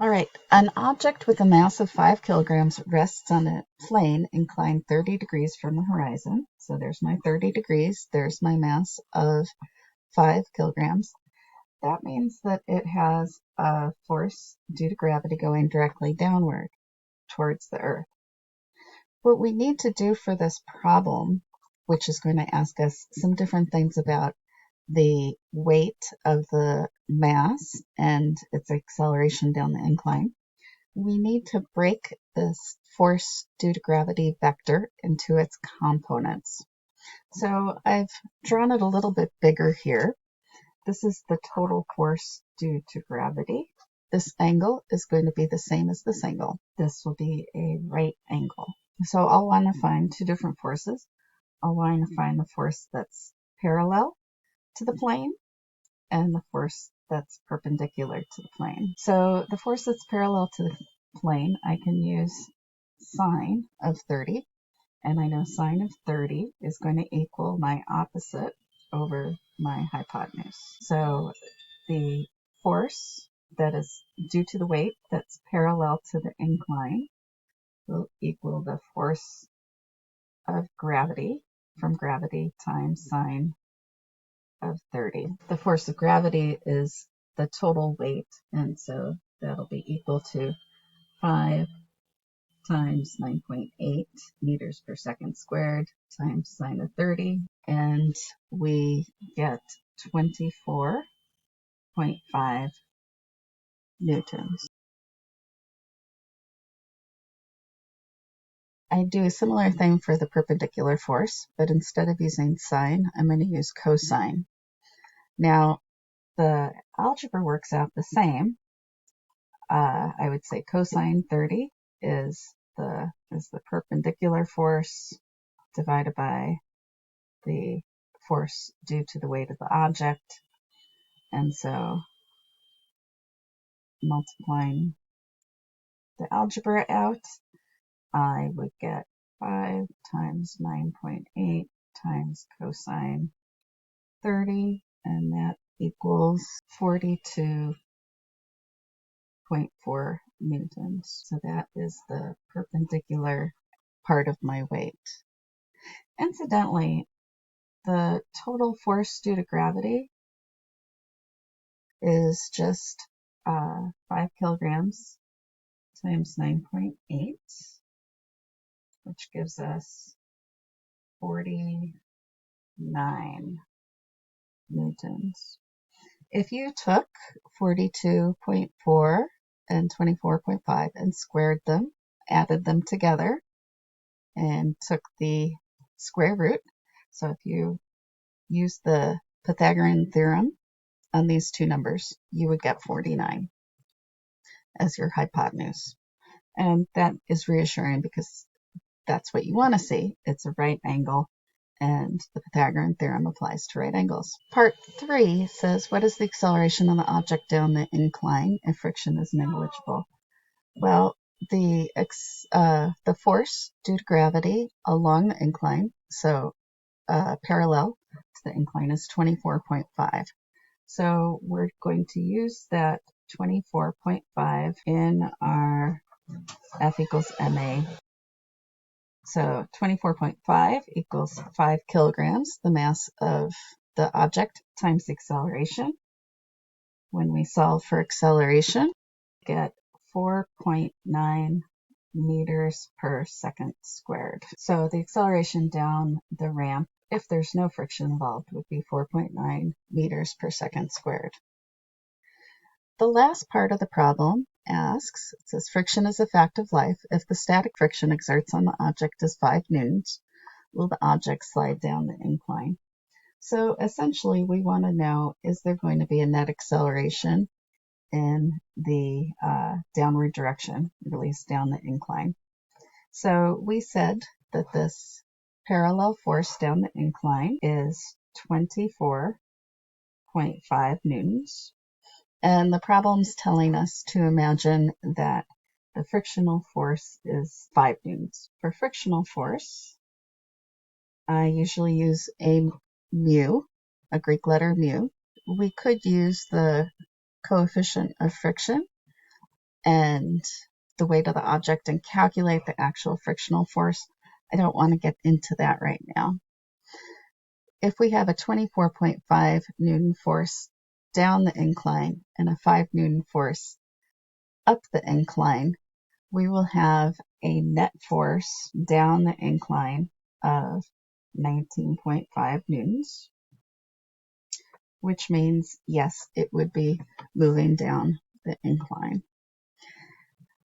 All right, an object with a mass of 5 kilograms rests on a plane inclined 30 degrees from the horizon. So there's my 30 degrees, there's my mass of 5 kilograms. That means that it has a force due to gravity going directly downward towards the Earth. What we need to do for this problem, which is going to ask us some different things about the weight of the mass and its acceleration down the incline, we need to break this force due to gravity vector into its components. So I've drawn it a little bit bigger here. This is the total force due to gravity. This angle is going to be the same as this angle. This will be a right angle. So I'll want to find two different forces. I'll want to find the force that's parallel to the plane and the force that's perpendicular to the plane. So the force that's parallel to the plane, I can use sine of 30, and I know sine of 30 is going to equal my opposite over my hypotenuse. So the force that is due to the weight that's parallel to the incline will equal the force of gravity from gravity times sine of 30. The force of gravity is the total weight, and so that'll be equal to 5 times 9.8 meters per second squared times sine of 30, and we get 24.5 newtons. I do a similar thing for the perpendicular force, but instead of using sine, I'm going to use cosine. Now, the algebra works out the same. I would say cosine 30 is the perpendicular force divided by the force due to the weight of the object. And so multiplying the algebra out, I would get 5 times 9.8 times cosine 30, and that equals 42.4 newtons. So that is the perpendicular part of my weight. Incidentally, the total force due to gravity is just 5 kilograms times 9.8, which gives us 49 newtons. If you took 42.4 and 24.5 and squared them, added them together, and took the square root, so if you use the Pythagorean theorem on these two numbers, you would get 49 as your hypotenuse. And that is reassuring because that's what you want to see. It's a right angle, and the Pythagorean theorem applies to right angles. Part 3 says, what is the acceleration of the object down the incline if friction is negligible? Well, the force due to gravity along the incline, so parallel to the incline, is 24.5. So we're going to use that 24.5 in our F equals ma. So 24.5 equals 5 kilograms, the mass of the object, times the acceleration. When we solve for acceleration, we get 4.9 meters per second squared. So the acceleration down the ramp, if there's no friction involved, would be 4.9 meters per second squared. The last part of the problem asks, it says friction is a fact of life. If the static friction exerts on the object is 5 newtons, will the object slide down the incline? So essentially we want to know, is there going to be a net acceleration in the downward direction, released down the incline? So we said that this parallel force down the incline is 24.5 newtons. And the problem's telling us to imagine that the frictional force is 5 newtons. For frictional force, I usually use a mu, a Greek letter mu. We could use the coefficient of friction, and the weight of the object and calculate the actual frictional force. I don't want to get into that right now. If we have a 24.5 Newton force down the incline and a 5 Newton force up the incline, we will have a net force down the incline of 19.5 newtons, which means, yes, it would be moving down the incline.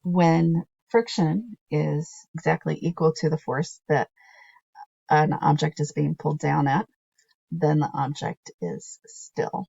When friction is exactly equal to the force that an object is being pulled down at, then the object is still.